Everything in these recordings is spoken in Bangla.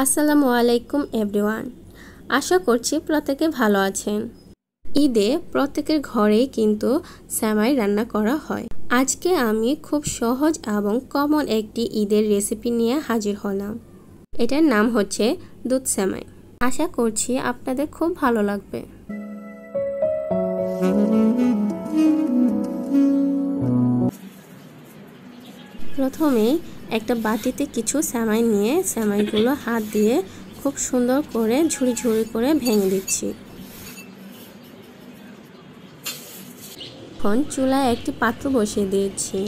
আসসালামু আলাইকুম এভরিওয়ান। আশা করছি প্রত্যেকে ভালো আছেন। ঈদে প্রত্যেকের ঘরেই কিন্তু সেমাই রান্না করা হয়। আজকে আমি খুব সহজ এবং কমন একটি ঈদের রেসিপি নিয়ে হাজির হলাম। এটার নাম হচ্ছে দুধ সেমাই। আশা করছি আপনাদের খুব ভালো লাগবে। প্রথমে একটা বাটিতে কিছু সেমাই নিয়ে সেমাইগুলো হাত দিয়ে খুব সুন্দর করে ঝুড়ি ঝুড়ি করে ভেঙে দিচ্ছি। এখন চুলায় একটি পাত্র বসিয়ে দিয়েছি।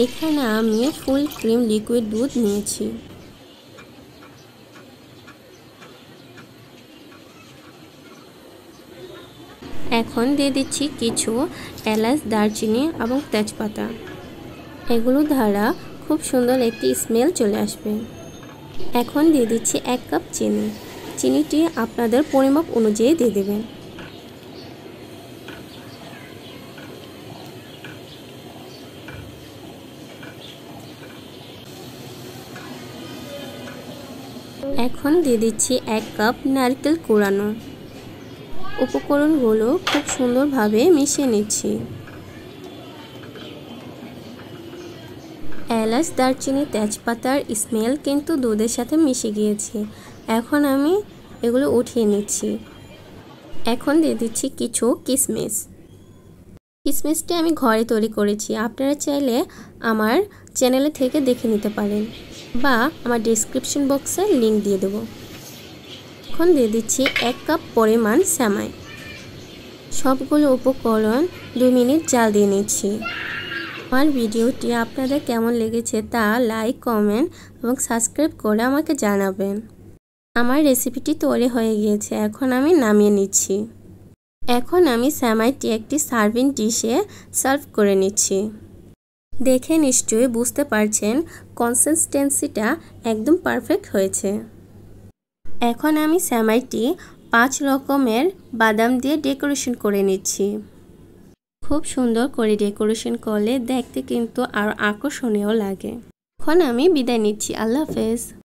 এখানে আমি ফুল ক্রিম লিকুইড দুধ নিয়েছি। এখন দিয়ে দিচ্ছি কিছু এলাচ, দারচিনি এবং তেজপাতা। এগুলো দ্বারা খুব সুন্দর একটি স্মেল চলে আসবে। এখন দিয়ে দিচ্ছি 1 কাপ চিনি। চিনিটি আপনাদের পরিমাপ অনুযায়ী দিয়ে দেবেন। এখন দিয়ে দিচ্ছি 1 কাপ নারকেল কোড়ানো। উপকরণগুলো খুব সুন্দরভাবে মিশিয়ে নিচ্ছি। এলাচ, দারচিনি, তেজপাতার স্মেল কিন্তু দুধের সাথে মিশে গিয়েছে। এখন আমি এগুলো উঠিয়ে নিচ্ছি। এখন দিয়ে দিচ্ছি কিছু কিশমিশ। কিশমিশটি আমি ঘরে তৈরি করেছি। আপনারা চাইলে আমার চ্যানেলে থেকে দেখে নিতে পারেন বা আমার ডেসক্রিপশন বক্সে লিংক দিয়ে দেব। এখন দিয়ে দিচ্ছি 1 কাপ পরিমাণ সেমাই। সবগুলো উপকরণ 2 মিনিট জাল দিয়ে নিচ্ছি। আমার ভিডিওটি আপনাদের কেমন লেগেছে তা লাইক, কমেন্ট এবং সাবস্ক্রাইব করে আমাকে জানাবেন। আমার রেসিপিটি তৈরি হয়ে গিয়েছে। এখন আমি নামিয়ে নিচ্ছি। এখন আমি সেমাইটি একটি সার্ভিং ডিশে সার্ভ করে নিচ্ছি। দেখে নিশ্চয়ই বুঝতে পারছেন কনসিস্টেন্সিটা একদম পারফেক্ট হয়েছে। এখন আমি সেমাইটি 5 রকমের বাদাম দিয়ে ডেকোরেশন করে নিচ্ছি। খুব সুন্দর করে ডেকোরেশন করলে দেখতে কিন্তু আরও আকর্ষণীয় লাগে। এখন আমি বিদায় নিচ্ছি। আল্লাহ হাফেজ।